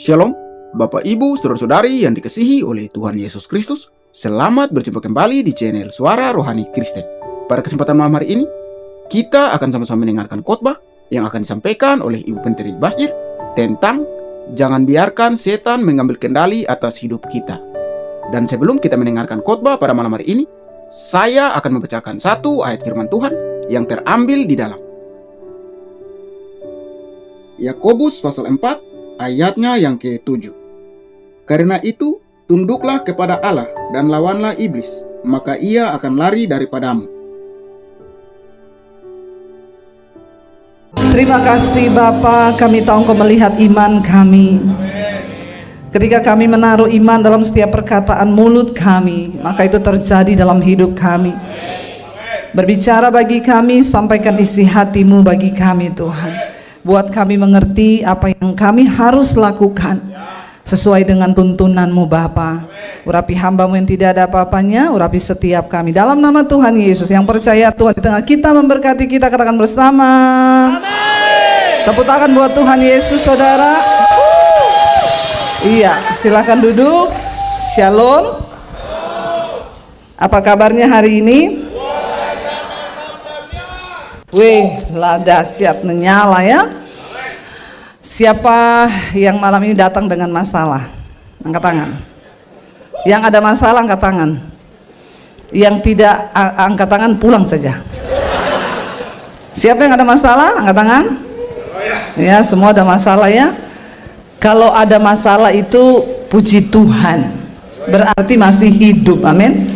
Shalom, Bapak Ibu, Saudara-saudari yang dikasihi oleh Tuhan Yesus Kristus. Selamat berjumpa kembali di channel Suara Rohani Kristen. Pada kesempatan malam hari ini, kita akan sama-sama mendengarkan khotbah yang akan disampaikan oleh Ibu Penteri Basjir tentang jangan biarkan setan mengambil kendali atas hidup kita. Dan sebelum kita mendengarkan khotbah pada malam hari ini, saya akan membacakan satu ayat firman Tuhan yang terambil di dalam Yakobus pasal 4 ayatnya yang ke-7. Karena itu, tunduklah kepada Allah dan lawanlah iblis, maka ia akan lari daripadamu. Terima kasih Bapa, kami tahu Engkau melihat iman kami. Ketika kami menaruh iman dalam setiap perkataan mulut kami, maka itu terjadi dalam hidup kami. Berbicara bagi kami, sampaikan isi hati-Mu bagi kami Tuhan. Buat kami mengerti apa yang kami harus lakukan sesuai dengan tuntunan-Mu Bapa. Urapi hamba-Mu yang tidak ada apa-apanya, urapi setiap kami. Dalam nama Tuhan Yesus, yang percaya Tuhan di tengah kita memberkati kita, katakan bersama. Amin. Tepuk tangan buat Tuhan Yesus, saudara. Iya, silakan duduk. Shalom. Apa kabarnya hari ini? Wih, lah dahsyat menyala ya. Siapa yang malam ini datang dengan masalah? Angkat tangan. Yang ada masalah angkat tangan. Yang tidak angkat tangan pulang saja. Siapa yang ada masalah? Angkat tangan. Ya, semua ada masalah ya. Kalau ada masalah itu puji Tuhan, berarti masih hidup. Amin.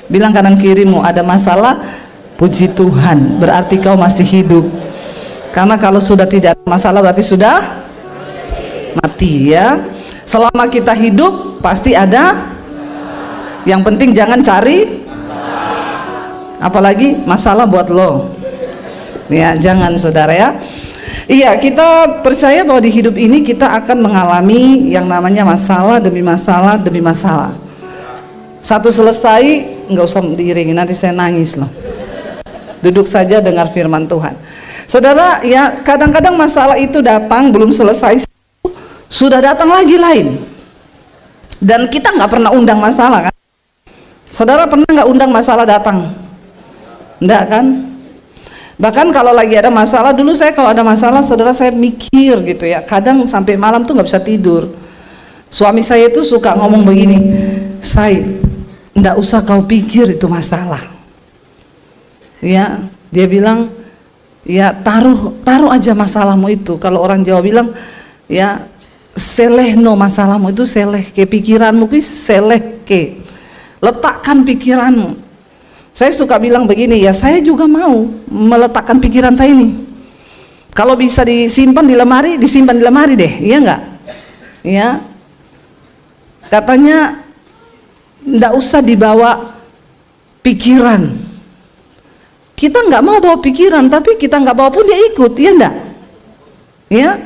Bilang kanan kirimu, ada masalah, puji Tuhan, berarti kau masih hidup. Karena kalau sudah tidak ada masalah berarti sudah mati ya. Selama kita hidup pasti ada. Yang penting jangan cari apalagi masalah buat lo. Ya, jangan saudara ya. Iya, kita percaya bahwa di hidup ini kita akan mengalami yang namanya masalah demi masalah demi masalah. Satu selesai, nggak usah diiringi, nanti saya nangis loh. Duduk saja dengar firman Tuhan. Saudara, ya kadang-kadang masalah itu datang belum selesai, sudah datang lagi lain. Dan kita nggak pernah undang masalah kan? Saudara pernah nggak undang masalah datang? Enggak kan? Bahkan kalau lagi ada masalah, dulu saya kalau ada masalah, saudara saya mikir gitu ya. Kadang sampai malam tuh nggak bisa tidur. Suami saya itu suka ngomong begini, "Say, nggak usah kau pikir itu masalah." Ya, dia bilang, ya taruh aja masalahmu itu. Kalau orang Jawa bilang, ya selehno masalahmu itu, seleh ke pikiranmu ki seleh ke. Letakkan pikiranmu. Saya suka bilang begini, ya saya juga mau meletakkan pikiran saya ini. Kalau bisa disimpan di lemari, disimpan di lemari deh, iya enggak? Ya. Katanya enggak usah dibawa pikiran. Kita nggak mau bawa pikiran, tapi kita nggak bawa pun dia ikut, ya enggak? Ya.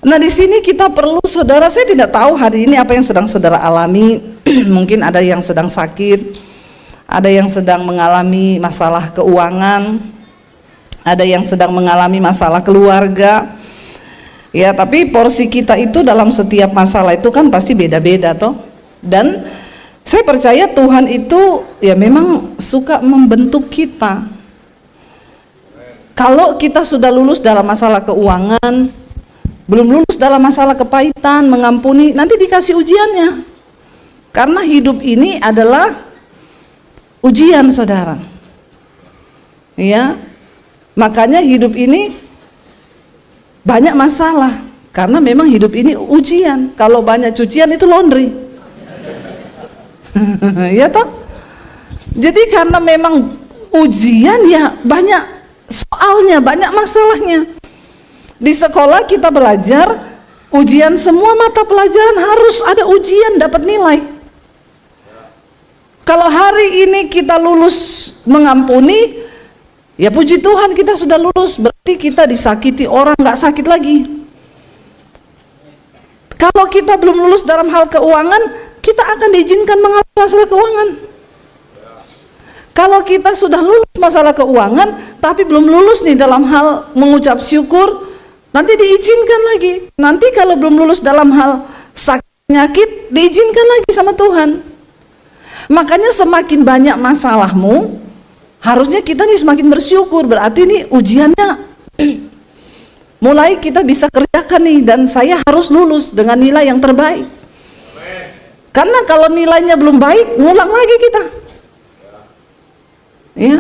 Nah di sini kita perlu, saudara, saya tidak tahu hari ini apa yang sedang saudara alami. Mungkin ada yang sedang sakit, ada yang sedang mengalami masalah keuangan, ada yang sedang mengalami masalah keluarga. Ya, tapi porsi kita itu dalam setiap masalah itu kan pasti beda-beda toh. Dan saya percaya Tuhan itu ya memang suka membentuk kita. Kalau kita sudah lulus dalam masalah keuangan, belum lulus dalam masalah kepahitan, mengampuni, nanti dikasih ujiannya. Karena hidup ini adalah ujian, saudara. Ya, makanya hidup ini banyak masalah. Karena memang hidup ini ujian. Kalau banyak cucian itu laundry. Ya toh? Jadi karena memang ujian ya banyak soalnya, banyak masalahnya. Di sekolah kita belajar ujian, semua mata pelajaran harus ada ujian, dapat nilai. Kalau hari ini kita lulus mengampuni, ya puji Tuhan kita sudah lulus, berarti kita disakiti orang nggak sakit lagi. Kalau kita belum lulus dalam hal keuangan, kita akan diizinkan mengalami masalah keuangan. Kalau kita sudah lulus masalah keuangan tapi belum lulus nih dalam hal mengucap syukur, nanti diizinkan lagi. Nanti kalau belum lulus dalam hal sakit penyakit, diizinkan lagi sama Tuhan. Makanya semakin banyak masalahmu, harusnya kita nih semakin bersyukur. Berarti nih ujiannya mulai kita bisa kerjakan nih, dan saya harus lulus dengan nilai yang terbaik. Karena kalau nilainya belum baik, ngulang lagi kita. Ya.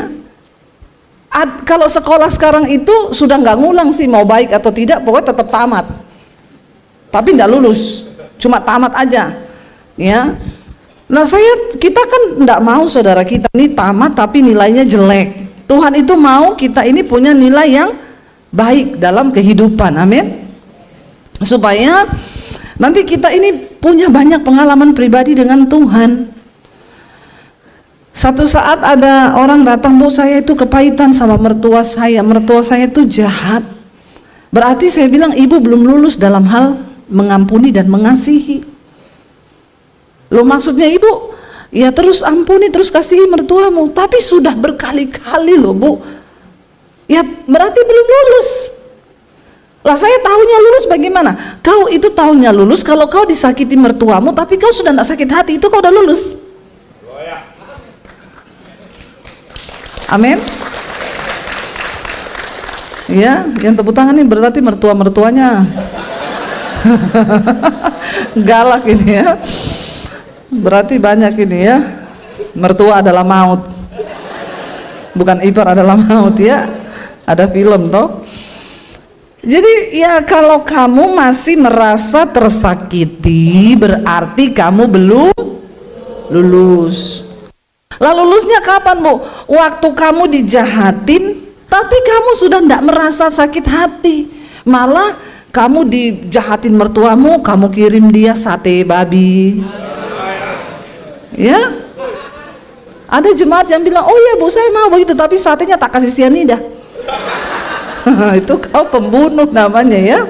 Kalau sekolah sekarang itu sudah nggak ngulang sih, mau baik atau tidak, pokoknya tetap tamat. Tapi nggak lulus, cuma tamat aja. Ya. Nah kita kan nggak mau saudara kita ini tamat tapi nilainya jelek. Tuhan itu mau kita ini punya nilai yang baik dalam kehidupan, amin. Supaya nanti kita ini punya banyak pengalaman pribadi dengan Tuhan. Satu saat ada orang datang, Bu, saya itu kepahitan sama mertua saya itu jahat. Berarti saya bilang, ibu belum lulus dalam hal mengampuni dan mengasihi. Loh, maksudnya ibu ya terus ampuni, terus kasihi mertuamu, tapi sudah berkali-kali loh, Bu. Ya berarti belum lulus. Lah saya tahunya lulus bagaimana? Kau itu tahunya lulus kalau kau disakiti mertuamu tapi kau sudah tidak sakit hati, itu kau udah lulus. Amin. Ya, yang tepuk tangan ini berarti mertuanya galak ini ya. Berarti banyak ini ya. Mertua adalah maut. Bukan ipar adalah maut ya. Ada film toh. Jadi ya kalau kamu masih merasa tersakiti, berarti kamu belum lulus. Lah lulusnya kapan, Bu? Waktu kamu dijahatin, tapi kamu sudah tidak merasa sakit hati. Malah kamu dijahatin mertuamu, kamu kirim dia sate babi. Ya? Ada jemaat yang bilang, oh ya Bu, saya mau begitu, tapi satenya tak kasih sianida. Itu kau pembunuh namanya ya.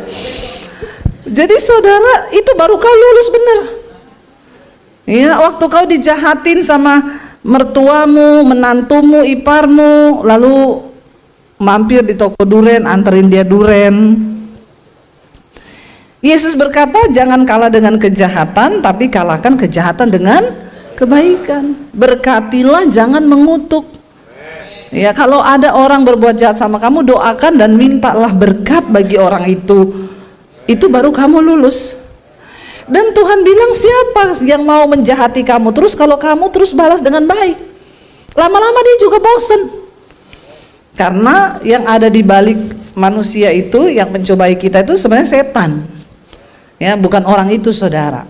Jadi saudara, itu baru kau lulus benar. Ya, waktu kau dijahatin sama mertuamu, menantumu, iparmu, lalu mampir di toko duren, anterin dia duren. Yesus berkata, jangan kalah dengan kejahatan, tapi kalahkan kejahatan dengan kebaikan. Berkatilah, jangan mengutuk. Ya, kalau ada orang berbuat jahat sama kamu, doakan dan mintalah berkat bagi orang itu. Itu baru kamu lulus. Dan Tuhan bilang, siapa yang mau menjahati kamu terus kalau kamu terus balas dengan baik? Lama-lama dia juga bosan. Karena yang ada di balik manusia itu, yang mencobai kita itu sebenarnya setan. Ya, bukan orang itu, saudara.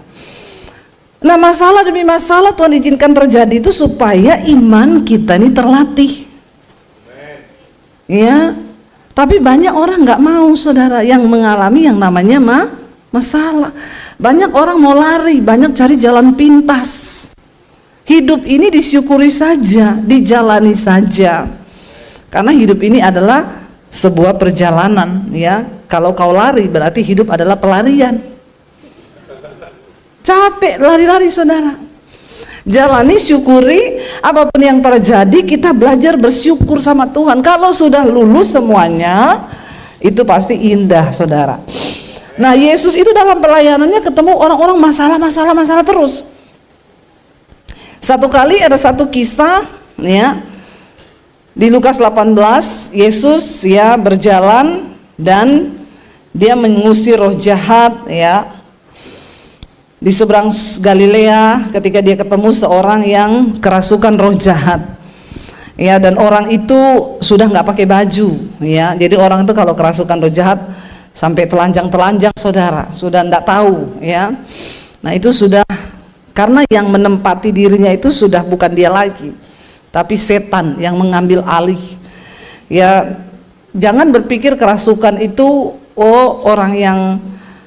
Nah, masalah demi masalah Tuhan izinkan terjadi itu supaya iman kita ini terlatih. Ya, tapi banyak orang nggak mau, saudara, yang mengalami yang namanya masalah. Banyak orang mau lari, banyak cari jalan pintas. Hidup ini disyukuri saja, dijalani saja. Karena hidup ini adalah sebuah perjalanan, ya. Kalau kau lari berarti hidup adalah pelarian. Capek lari-lari, saudara. Jalani, syukuri, apapun yang terjadi kita belajar bersyukur sama Tuhan. Kalau sudah lulus semuanya, itu pasti indah, saudara. Nah, Yesus itu dalam pelayanannya ketemu orang-orang masalah terus. Satu kali ada satu kisah, ya, di Lukas 18, Yesus ya berjalan dan dia mengusir roh jahat, ya, di seberang Galilea ketika dia ketemu seorang yang kerasukan roh jahat. Ya, dan orang itu sudah nggak pakai baju, ya. Jadi orang itu kalau kerasukan roh jahat sampai telanjang, saudara, sudah nggak tahu, ya. Nah, itu sudah karena yang menempati dirinya itu sudah bukan dia lagi, tapi setan yang mengambil alih. Ya, jangan berpikir kerasukan itu orang yang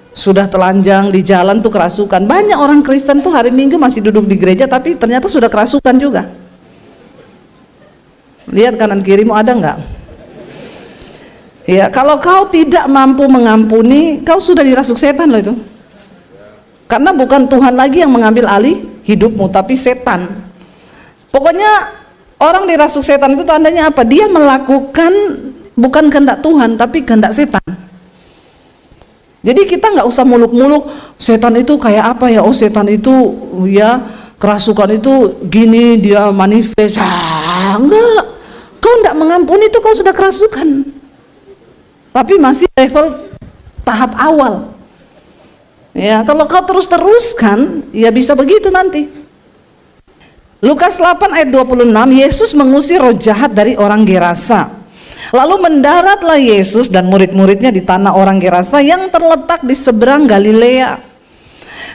sudah telanjang di jalan tuh kerasukan. Banyak orang Kristen tuh hari Minggu masih duduk di gereja tapi ternyata sudah kerasukan juga. Lihat kanan kirimu, ada nggak? Ya, kalau kau tidak mampu mengampuni, kau sudah dirasuk setan loh itu. Karena bukan Tuhan lagi yang mengambil alih hidupmu, tapi setan. Pokoknya orang dirasuk setan itu tandanya apa? Dia melakukan bukan kehendak Tuhan, tapi kehendak setan. Jadi kita nggak usah muluk-muluk setan itu kayak apa ya, oh setan itu ya kerasukan itu gini dia manifest. Enggak, kau nggak mengampuni itu kau sudah kerasukan, tapi masih level tahap awal. Ya, kalau kau terus-teruskan ya bisa begitu nanti. Lukas 8 ayat 26, Yesus mengusir roh jahat dari orang Gerasa. Lalu mendaratlah Yesus dan murid-muridnya di tanah orang Gerasa yang terletak di seberang Galilea.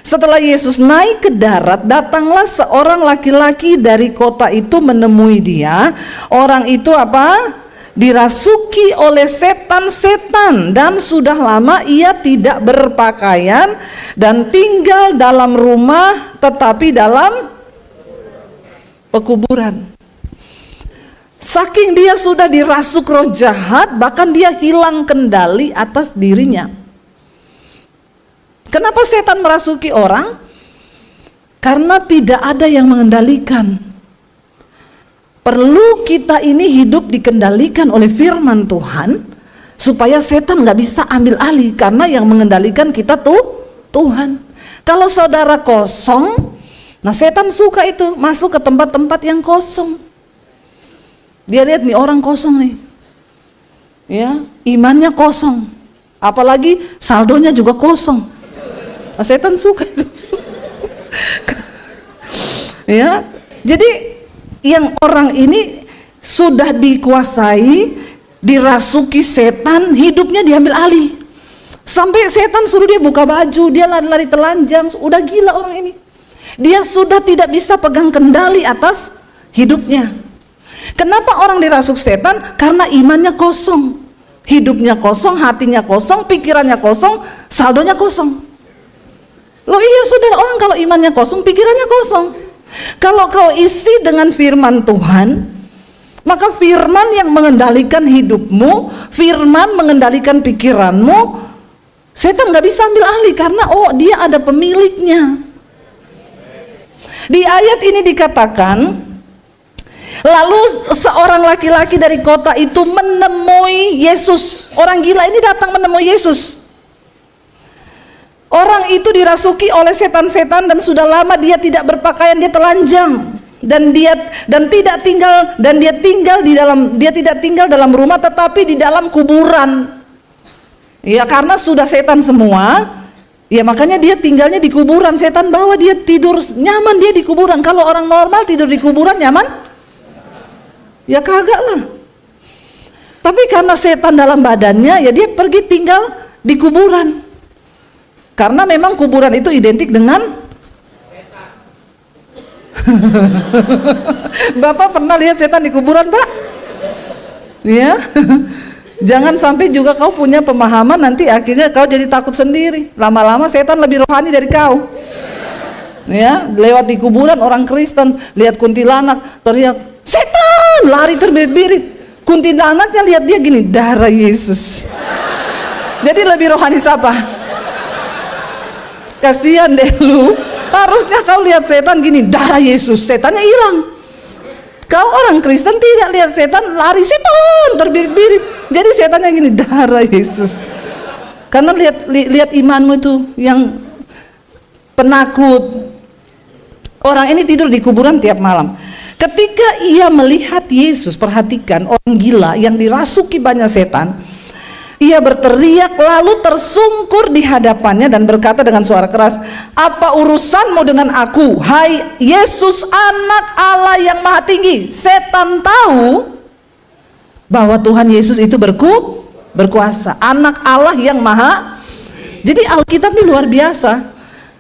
Setelah Yesus naik ke darat, datanglah seorang laki-laki dari kota itu menemui dia. Orang itu apa? Dirasuki oleh setan-setan, dan sudah lama ia tidak berpakaian dan tinggal dalam rumah, tetapi dalam pekuburan. Saking dia sudah dirasuk roh jahat, bahkan dia hilang kendali atas dirinya. Kenapa setan merasuki orang? Karena tidak ada yang mengendalikan. Perlu kita ini hidup dikendalikan oleh firman Tuhan, supaya setan nggak bisa ambil alih, karena yang mengendalikan kita tuh Tuhan. Kalau saudara kosong, nah setan suka itu masuk ke tempat-tempat yang kosong. Dia lihat nih orang kosong nih, ya imannya kosong, apalagi saldonya juga kosong. Nah, setan suka itu. Ya, jadi yang orang ini sudah dikuasai, dirasuki setan, hidupnya diambil alih. Sampai setan suruh dia buka baju, dia lari-lari telanjang, udah gila orang ini. Dia sudah tidak bisa pegang kendali atas hidupnya. Kenapa orang dirasuk setan? Karena imannya kosong, hidupnya kosong, hatinya kosong, pikirannya kosong, saldonya kosong. Loh iya saudara, orang kalau imannya kosong, pikirannya kosong. Kalau kau isi dengan firman Tuhan, maka firman yang mengendalikan hidupmu, firman mengendalikan pikiranmu, setan gak bisa ambil alih, karena oh dia ada pemiliknya. Di ayat ini dikatakan, lalu seorang laki-laki dari kota itu menemui Yesus. Orang gila ini datang menemui Yesus. Orang itu dirasuki oleh setan-setan dan sudah lama dia tidak berpakaian, dia telanjang, dan dia tidak tinggal dalam rumah, tetapi di dalam kuburan. Ya karena sudah setan semua, ya makanya dia tinggalnya di kuburan. Setan bawa dia tidur nyaman, dia di kuburan. Kalau orang normal tidur di kuburan nyaman? Ya kagak lah. Tapi karena setan dalam badannya, ya dia pergi tinggal di kuburan. Karena memang kuburan itu identik dengan Bapak pernah lihat setan di kuburan, Pak? Ya. Jangan sampai juga kau punya pemahaman nanti akhirnya kau jadi takut sendiri. Lama-lama setan lebih rohani dari kau. Ya, lewat di kuburan orang Kristen lihat kuntilanak, teriak, "Setan!" lari terbirit-birit. Kuntilanaknya lihat dia gini, darah Yesus. Jadi lebih rohani siapa? Kasihan deh lu. Harusnya kau lihat setan gini, darah Yesus, setannya hilang. Kau orang Kristen tidak lihat setan, lari setan terbirit-birit. Jadi setannya gini, darah Yesus. Karena lihat imanmu itu yang penakut. Orang ini tidur di kuburan tiap malam. Ketika ia melihat Yesus, perhatikan orang gila yang dirasuki banyak setan, ia berteriak lalu tersungkur di hadapannya dan berkata dengan suara keras, "Apa urusanmu dengan aku, hai Yesus, anak Allah yang maha tinggi?" Setan tahu bahwa Tuhan Yesus itu berkuasa, anak Allah yang maha. Jadi Alkitab ini luar biasa.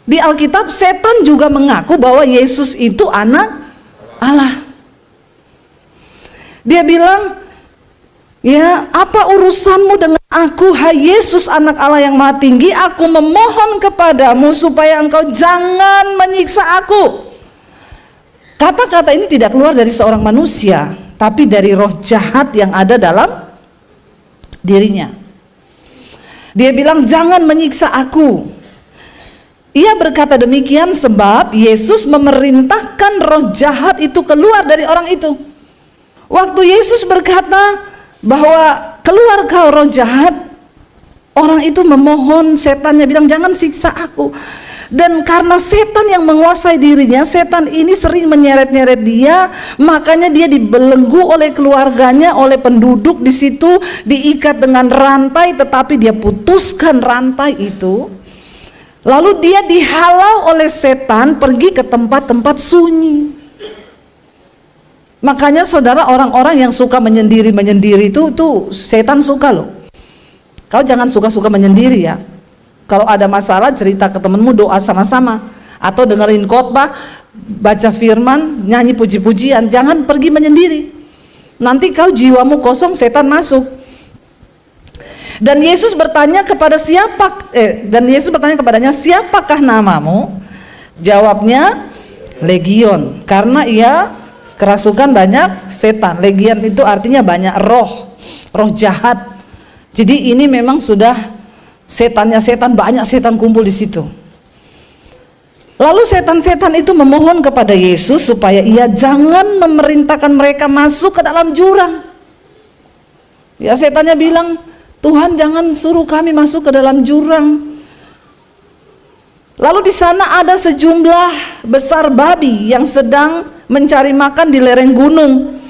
Di Alkitab setan juga mengaku bahwa Yesus itu anak Allah. Dia bilang, ya, apa urusanmu dengan aku, hai Yesus, anak Allah yang maha tinggi? Aku memohon kepadamu supaya engkau jangan menyiksa aku. Kata-kata ini tidak keluar dari seorang manusia, tapi dari roh jahat yang ada dalam dirinya. Dia bilang, jangan menyiksa aku. Ia berkata demikian sebab Yesus memerintahkan roh jahat itu keluar dari orang itu. Waktu Yesus berkata bahwa keluar kau roh jahat, Orang itu memohon, setannya bilang jangan siksa aku. Dan karena setan yang menguasai dirinya, setan ini sering menyeret-nyeret dia, makanya dia dibelenggu oleh keluarganya, oleh penduduk di situ, diikat dengan rantai, tetapi dia putuskan rantai itu. Lalu dia dihalau oleh setan pergi ke tempat-tempat sunyi. Makanya saudara, orang-orang yang suka menyendiri itu setan suka loh. Kau jangan suka-suka menyendiri ya. Kalau ada masalah cerita ke temenmu, doa sama-sama, atau dengerin khotbah, baca firman, nyanyi puji-pujian. Jangan pergi menyendiri. Nanti kau jiwamu kosong, setan masuk. Dan Yesus bertanya kepadanya, siapakah namamu? Jawabnya, Legion, karena ia kerasukan banyak setan. Legion itu artinya banyak roh jahat. Jadi ini memang sudah banyak setan kumpul di situ. Lalu setan-setan itu memohon kepada Yesus supaya ia jangan memerintahkan mereka masuk ke dalam jurang. Ya, setannya bilang, Tuhan jangan suruh kami masuk ke dalam jurang. Lalu di sana ada sejumlah besar babi yang sedang mencari makan di lereng gunung.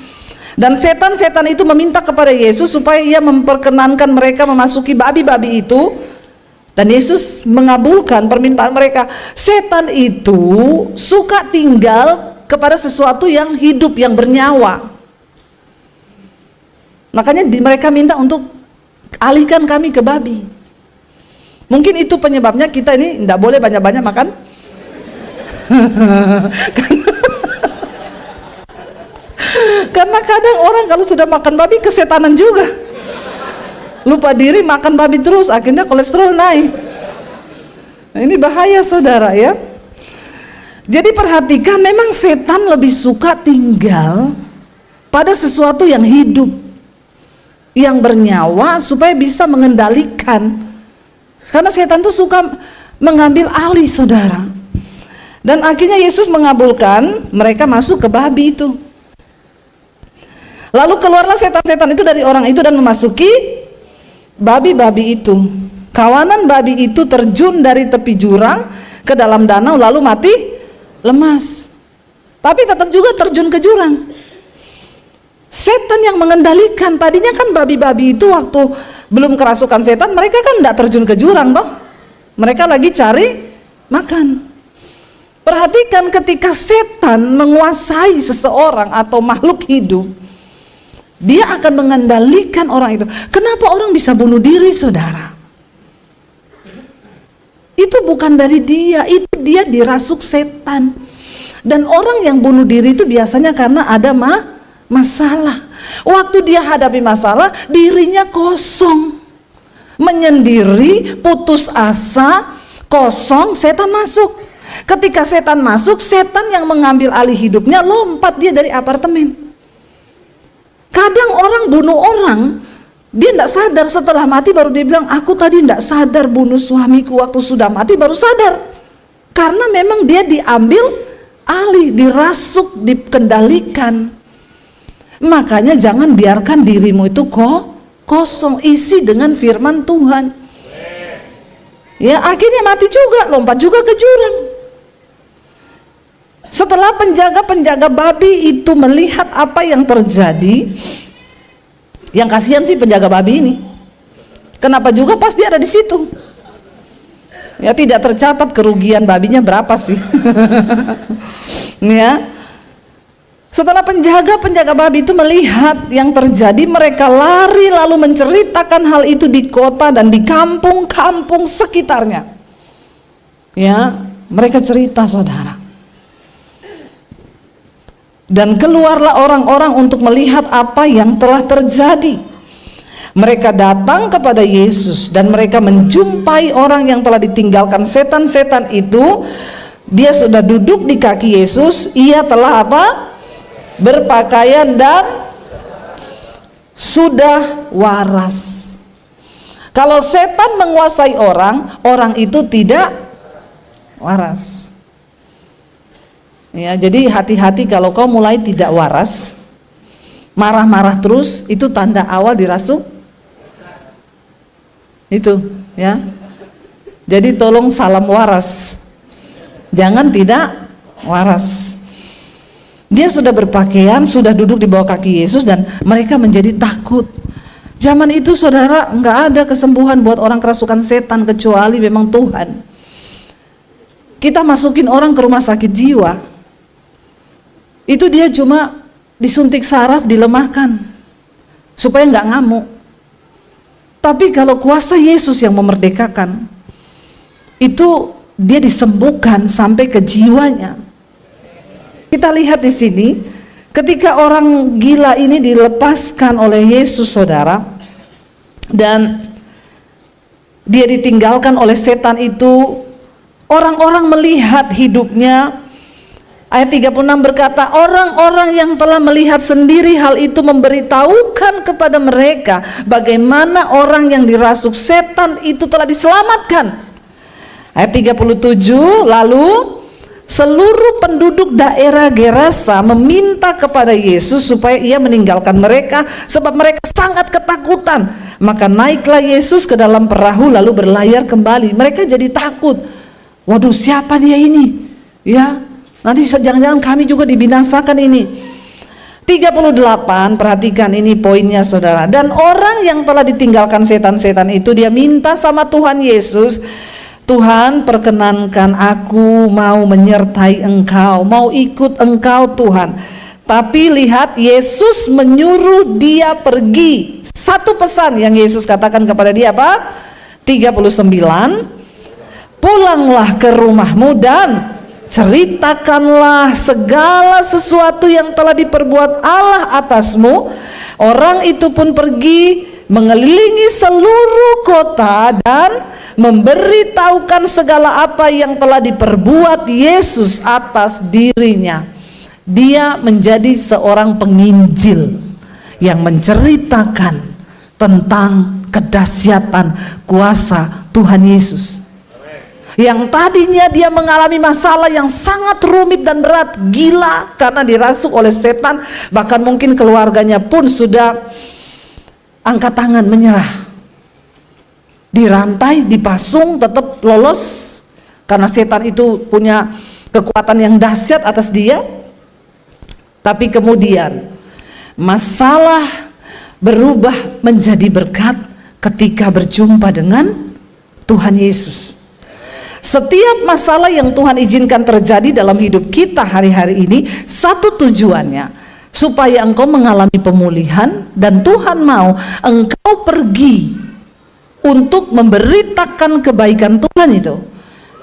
Dan setan-setan itu meminta kepada Yesus supaya ia memperkenankan mereka memasuki babi-babi itu. Dan Yesus mengabulkan permintaan mereka. Setan itu suka tinggal kepada sesuatu yang hidup, yang bernyawa. Makanya mereka minta untuk alihkan kami ke babi. Mungkin itu penyebabnya kita ini tidak boleh banyak-banyak makan. Karena kadang orang kalau sudah makan babi kesetanan juga, lupa diri makan babi terus, akhirnya kolesterol naik. Nah, ini bahaya saudara ya. Jadi perhatikan, memang setan lebih suka tinggal pada sesuatu yang hidup, yang bernyawa, supaya bisa mengendalikan. Karena setan itu suka mengambil alih saudara. Dan akhirnya Yesus mengabulkan mereka masuk ke babi itu. Lalu keluarlah setan-setan itu dari orang itu dan memasuki babi-babi itu. Kawanan babi itu terjun dari tepi jurang ke dalam danau lalu mati lemas. Tapi tetap juga terjun ke jurang. Setan yang mengendalikan. Tadinya kan babi-babi itu waktu belum kerasukan setan, mereka kan tidak terjun ke jurang toh. Mereka lagi cari makan. Perhatikan, ketika setan menguasai seseorang atau makhluk hidup, dia akan mengendalikan orang itu. Kenapa orang bisa bunuh diri saudara? Itu bukan dari dia, itu dia dirasuk setan. Dan orang yang bunuh diri itu biasanya karena ada masalah. Waktu dia hadapi masalah, dirinya kosong, menyendiri, putus asa, kosong, setan masuk. Ketika setan masuk, setan yang mengambil alih hidupnya, lompat dia dari apartemen. Kadang orang bunuh orang, dia tidak sadar, setelah mati baru dia bilang, aku tadi tidak sadar bunuh suamiku, waktu sudah mati baru sadar. Karena memang dia diambil alih, dirasuk, dikendalikan. Makanya jangan biarkan dirimu itu kosong, isi dengan firman Tuhan. Ya, akhirnya mati juga, lompat juga ke jurang. Setelah penjaga-penjaga babi itu melihat apa yang terjadi, yang kasihan sih penjaga babi ini. Kenapa juga pas dia ada di situ? Ya, tidak tercatat kerugian babinya berapa sih. Ya. Setelah penjaga-penjaga babi itu melihat yang terjadi, mereka lari lalu menceritakan hal itu di kota dan di kampung-kampung sekitarnya. Ya, mereka cerita saudara. Dan keluarlah orang-orang untuk melihat apa yang telah terjadi. Mereka datang kepada Yesus dan mereka menjumpai orang yang telah ditinggalkan setan-setan itu. Dia sudah duduk di kaki Yesus. Ia telah apa? Berpakaian dan sudah waras. Kalau setan menguasai orang, orang itu tidak waras. Ya, jadi hati-hati kalau kau mulai tidak waras, marah-marah terus, itu tanda awal dirasuk. Itu ya. Jadi tolong salam waras. Jangan tidak waras. Dia sudah berpakaian, sudah duduk di bawah kaki Yesus dan mereka menjadi takut. Zaman itu saudara, nggak ada kesembuhan buat orang kerasukan setan kecuali memang Tuhan. Kita masukin orang ke rumah sakit jiwa, itu dia cuma disuntik saraf, dilemahkan supaya nggak ngamuk. Tapi kalau kuasa Yesus yang memerdekakan, itu dia disembuhkan sampai ke jiwanya. Kita lihat di sini, ketika orang gila ini dilepaskan oleh Yesus, saudara, dan dia ditinggalkan oleh setan itu, orang-orang melihat hidupnya. Ayat 36 berkata, orang-orang yang telah melihat sendiri hal itu memberitahukan kepada mereka bagaimana orang yang dirasuk setan itu telah diselamatkan. Ayat 37, lalu seluruh penduduk daerah Gerasa meminta kepada Yesus supaya ia meninggalkan mereka sebab mereka sangat ketakutan. Maka naiklah Yesus ke dalam perahu lalu berlayar kembali. Mereka jadi takut. Waduh, siapa dia ini? Ya, nanti jangan-jangan kami juga dibinasakan ini. 38, perhatikan ini poinnya saudara. Dan orang yang telah ditinggalkan setan-setan itu, dia minta sama Tuhan Yesus, Tuhan, perkenankan aku mau menyertai engkau, mau ikut engkau Tuhan. Tapi lihat, Yesus menyuruh dia pergi. Satu pesan yang Yesus katakan kepada dia apa? 39, pulanglah ke rumahmu dan ceritakanlah segala sesuatu yang telah diperbuat Allah atasmu. Orang itu pun pergi mengelilingi seluruh kota dan memberitahukan segala apa yang telah diperbuat Yesus atas dirinya. Dia menjadi seorang penginjil yang menceritakan tentang kedahsyatan kuasa Tuhan Yesus. Yang tadinya dia mengalami masalah yang sangat rumit dan berat, gila karena dirasuk oleh setan, bahkan mungkin keluarganya pun sudah angkat tangan menyerah. Dirantai, dipasung, tetap lolos karena setan itu punya kekuatan yang dahsyat atas dia. Tapi kemudian masalah berubah menjadi berkat ketika berjumpa dengan Tuhan Yesus. Setiap masalah yang Tuhan izinkan terjadi dalam hidup kita hari-hari ini, satu tujuannya, supaya engkau mengalami pemulihan, dan Tuhan mau engkau pergi untuk memberitakan kebaikan Tuhan itu,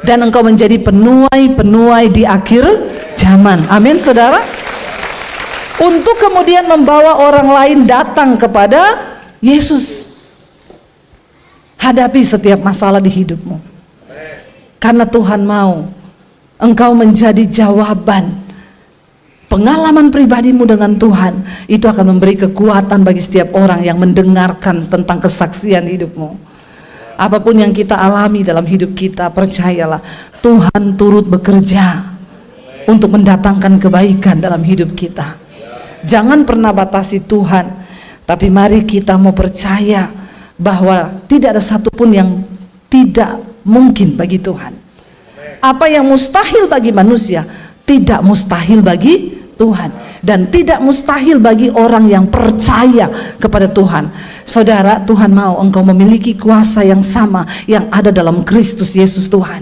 dan engkau menjadi penuai-penuai di akhir zaman. Amin saudara. Untuk kemudian membawa orang lain datang kepada Yesus. Hadapi setiap masalah di hidupmu, karena Tuhan mau engkau menjadi jawaban. Pengalaman pribadimu dengan Tuhan itu akan memberi kekuatan bagi setiap orang yang mendengarkan tentang kesaksian hidupmu. Apapun yang kita alami dalam hidup kita, percayalah Tuhan turut bekerja untuk mendatangkan kebaikan dalam hidup kita. Jangan pernah batasi Tuhan, tapi mari kita mau percaya bahwa tidak ada satupun yang tidak mungkin bagi Tuhan. Apa yang mustahil bagi manusia tidak mustahil bagi Tuhan, dan tidak mustahil bagi orang yang percaya kepada Tuhan. Saudara, Tuhan mau engkau memiliki kuasa yang sama yang ada dalam Kristus Yesus Tuhan.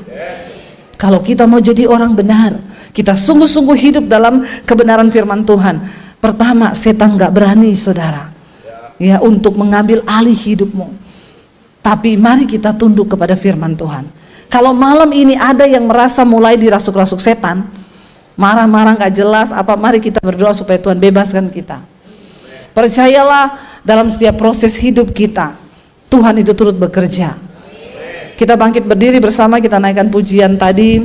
Kalau kita mau jadi orang benar, kita sungguh-sungguh hidup dalam kebenaran firman Tuhan. Pertama, setan gak berani saudara ya untuk mengambil alih hidupmu. Tapi mari kita tunduk kepada firman Tuhan. Kalau malam ini ada yang merasa mulai dirasuk-rasuk setan, marah-marah gak jelas apa, mari kita berdoa supaya Tuhan bebaskan kita. Percayalah dalam setiap proses hidup kita, Tuhan itu turut bekerja. Kita bangkit berdiri bersama, kita naikkan pujian tadi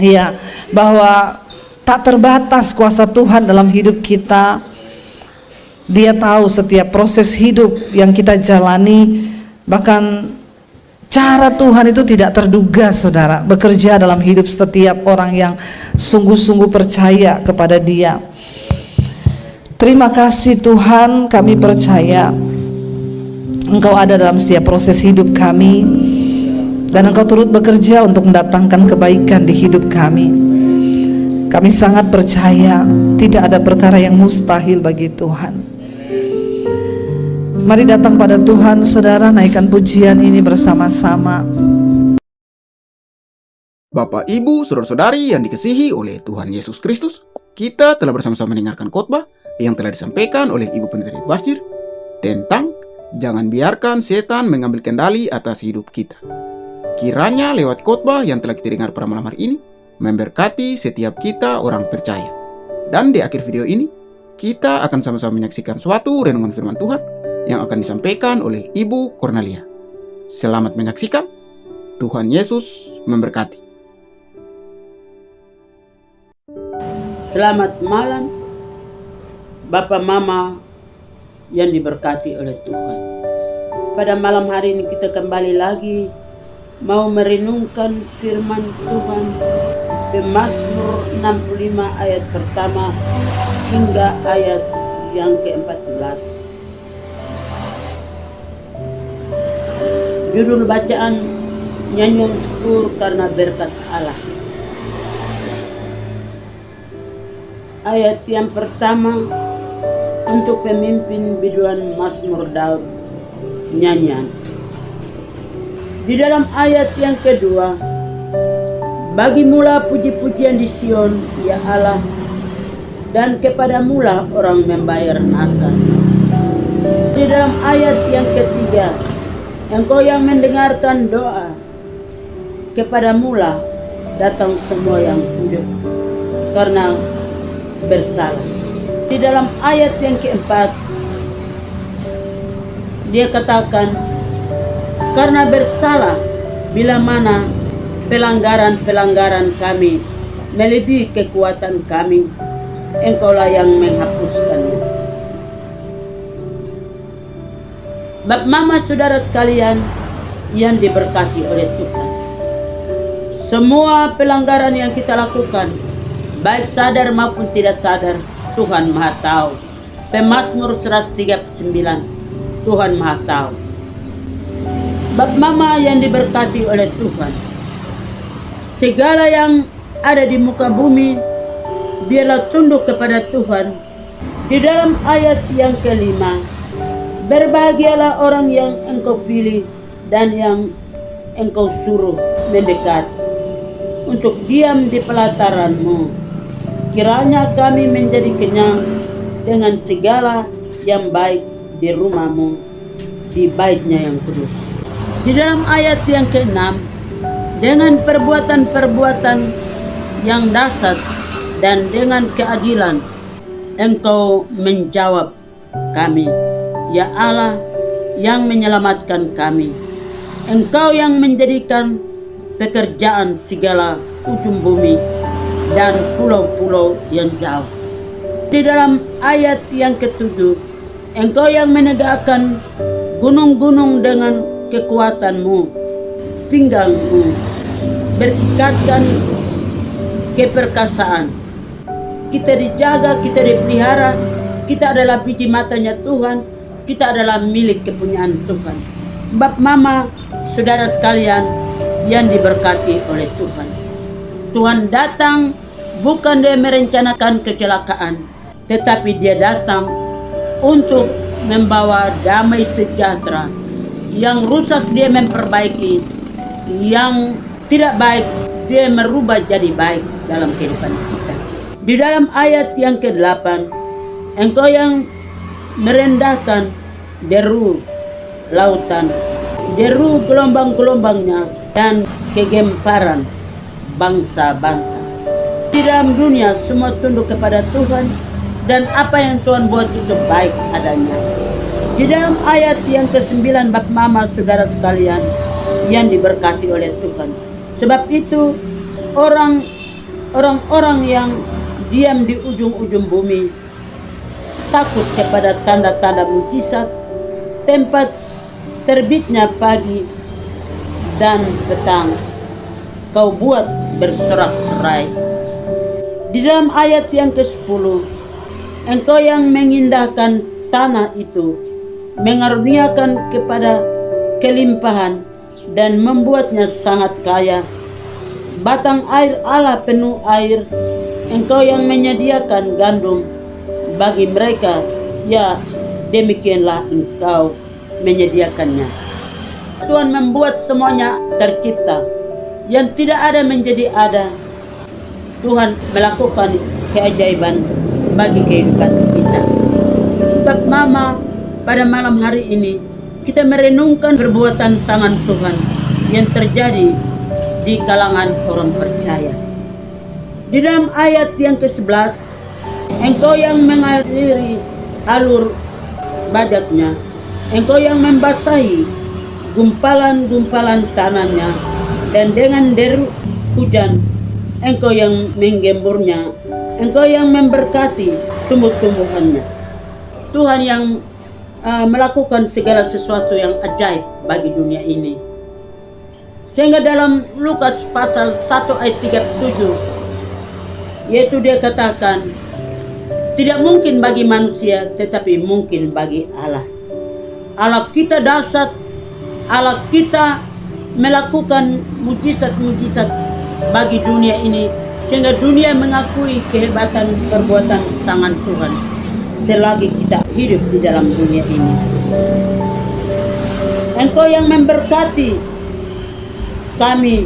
ya, bahwa tak terbatas kuasa Tuhan dalam hidup kita. Dia tahu setiap proses hidup yang kita jalani, bahkan cara Tuhan itu tidak terduga saudara, bekerja dalam hidup setiap orang yang sungguh-sungguh percaya kepada Dia. Terima kasih Tuhan, kami percaya Engkau ada dalam setiap proses hidup kami, dan Engkau turut bekerja untuk mendatangkan kebaikan di hidup kami. Kami sangat percaya tidak ada perkara yang mustahil bagi Tuhan. Mari datang pada Tuhan, saudara, naikkan pujian ini bersama-sama. Bapak, Ibu, saudara-saudari yang dikasihi oleh Tuhan Yesus Kristus, kita telah bersama-sama mendengarkan khotbah yang telah disampaikan oleh Ibu Pendeta Basjir tentang jangan biarkan setan mengambil kendali atas hidup kita. Kiranya lewat khotbah yang telah kita dengar pada malam hari ini memberkati setiap kita orang percaya. Dan di akhir video ini kita akan sama-sama menyaksikan suatu renungan firman Tuhan yang akan disampaikan oleh Ibu Cornelia. Selamat menyaksikan. Tuhan Yesus memberkati. Selamat malam, Bapak Mama yang diberkati oleh Tuhan. Pada malam hari ini kita kembali lagi mau merenungkan firman Tuhan di Mazmur 65 ayat pertama hingga ayat yang ke-14. Judul bacaan nyanyian syukur karena berkat Allah. Ayat yang pertama untuk pemimpin biduan Mazmur Daud, nyanyian. Di dalam ayat yang kedua, bagimulah puji-pujian di Sion, ya Allah, dan kepadamulah orang membayar nasa. Di dalam ayat yang ketiga, Engkau yang mendengarkan doa, kepadamulah datang semua yang hidup karena bersalah. Di dalam ayat yang keempat, dia katakan, karena bersalah bila mana pelanggaran-pelanggaran kami melebihi kekuatan kami, Engkaulah yang menghapuskannya. Bapak Mama saudara sekalian yang diberkati oleh Tuhan, semua pelanggaran yang kita lakukan, baik sadar maupun tidak sadar, Tuhan Maha Tahu. Pemazmur 139, Tuhan Maha Tahu. Bapak Mama yang diberkati oleh Tuhan, segala yang ada di muka bumi biarlah tunduk kepada Tuhan. Di dalam ayat yang kelima, berbahagialah orang yang Engkau pilih dan yang Engkau suruh mendekat untuk diam di pelataran-Mu. Kiranya kami menjadi kenyang dengan segala yang baik di rumah-Mu, di bait-Nya yang kudus. Di dalam ayat yang ke-6, dengan perbuatan-perbuatan yang dahsyat dan dengan keadilan, Engkau menjawab kami, ya Allah yang menyelamatkan kami. Engkau yang menjadikan pekerjaan segala ujung bumi dan pulau-pulau yang jauh. Di dalam ayat yang ke-7, Engkau yang menegakkan gunung-gunung dengan kekuatan-Mu, pinggang-Mu berikatkan keperkasaan. Kita dijaga, kita dipelihara, kita adalah biji matanya Tuhan, kita adalah milik kepunyaan Tuhan. Bapak Mama, saudara sekalian yang diberkati oleh Tuhan, Tuhan datang bukan dia merencanakan kecelakaan, tetapi dia datang untuk membawa damai sejahtera. Yang rusak dia memperbaiki, yang tidak baik dia merubah jadi baik dalam kehidupan kita. Di dalam ayat yang ke-8, Engkau yang merendahkan deru lautan, deru gelombang-gelombangnya, dan kegemparan bangsa-bangsa. Di dalam dunia semua tunduk kepada Tuhan, dan apa yang Tuhan buat itu baik adanya. Di dalam ayat yang ke-9, Bapak Mama saudara sekalian yang diberkati oleh Tuhan, sebab itu orang-orang yang diam di ujung-ujung bumi takut kepada tanda-tanda mujizat, tempat terbitnya pagi dan petang Kau buat bersorak-sorai. Di dalam ayat yang ke-10, Engkau yang mengindahkan tanah itu mengaruniakan kepada kelimpahan dan membuatnya sangat kaya. Batang air Allah penuh air, Engkau yang menyediakan gandum bagi mereka, ya demikianlah Engkau menyediakannya. Tuhan membuat semuanya tercipta, yang tidak ada menjadi ada. Tuhan melakukan keajaiban bagi kehidupan kita. Sebab Mama, pada malam hari ini kita merenungkan perbuatan tangan Tuhan yang terjadi di kalangan orang percaya. Di dalam ayat yang ke-11, Engkau yang mengaliri alur bajaknya, Engkau yang membasahi gumpalan-gumpalan tanahnya, dan dengan deru hujan Engkau yang menggemburnya, Engkau yang memberkati tumbuh-tumbuhannya. Tuhan yang melakukan segala sesuatu yang ajaib bagi dunia ini. Sehingga dalam Lukas pasal 1 ayat 37, yaitu dia katakan, tidak mungkin bagi manusia, tetapi mungkin bagi Allah. Allah kita dahsyat, Allah kita melakukan mujizat-mujizat bagi dunia ini, sehingga dunia mengakui kehebatan perbuatan tangan Tuhan selagi kita hidup di dalam dunia ini. Engkau yang memberkati kami,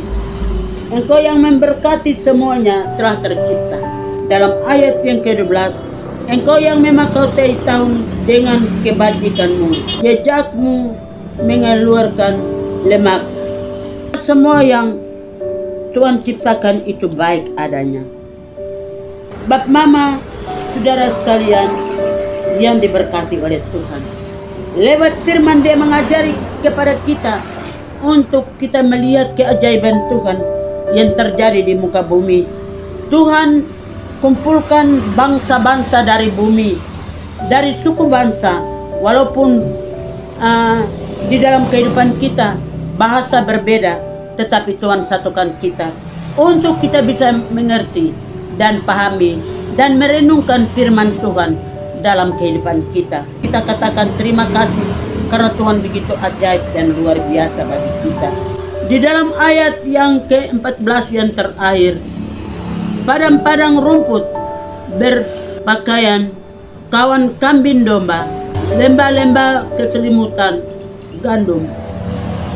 Engkau yang memberkati semuanya telah tercipta. Dalam ayat yang ke-12, Engkau yang memahkoti tahun dengan kebajikanmu, jejakmu mengeluarkan lemak. Semua yang Tuhan ciptakan itu baik adanya. Bap Mama, saudara sekalian yang diberkati oleh Tuhan, lewat firman dia mengajari kepada kita untuk kita melihat keajaiban Tuhan yang terjadi di muka bumi. Tuhan kumpulkan bangsa-bangsa dari bumi, dari suku bangsa, walaupun di dalam kehidupan kita bahasa berbeda, tetapi Tuhan satukan kita untuk kita bisa mengerti dan pahami dan merenungkan firman Tuhan dalam kehidupan kita. Kita katakan terima kasih karena Tuhan begitu ajaib dan luar biasa bagi kita. Di dalam ayat yang ke-14 yang terakhir, padang-padang rumput berpakaian kawan kambing domba, lembah-lembah keselimutan gandum,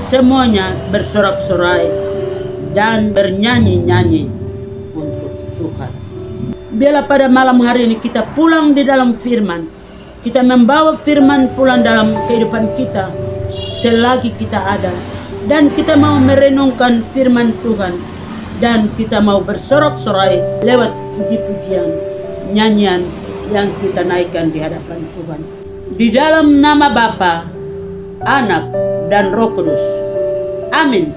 semuanya bersorak-sorai dan bernyanyi-nyanyi untuk Tuhan. Biarlah pada malam hari ini kita pulang di dalam firman, kita membawa firman pulang dalam kehidupan kita selagi kita ada, dan kita mau merenungkan firman Tuhan, dan kita mau bersorak-sorai lewat puji-pujian, nyanyian yang kita naikkan di hadapan Tuhan. Di dalam nama Bapa, Anak, dan Roh Kudus. Amin.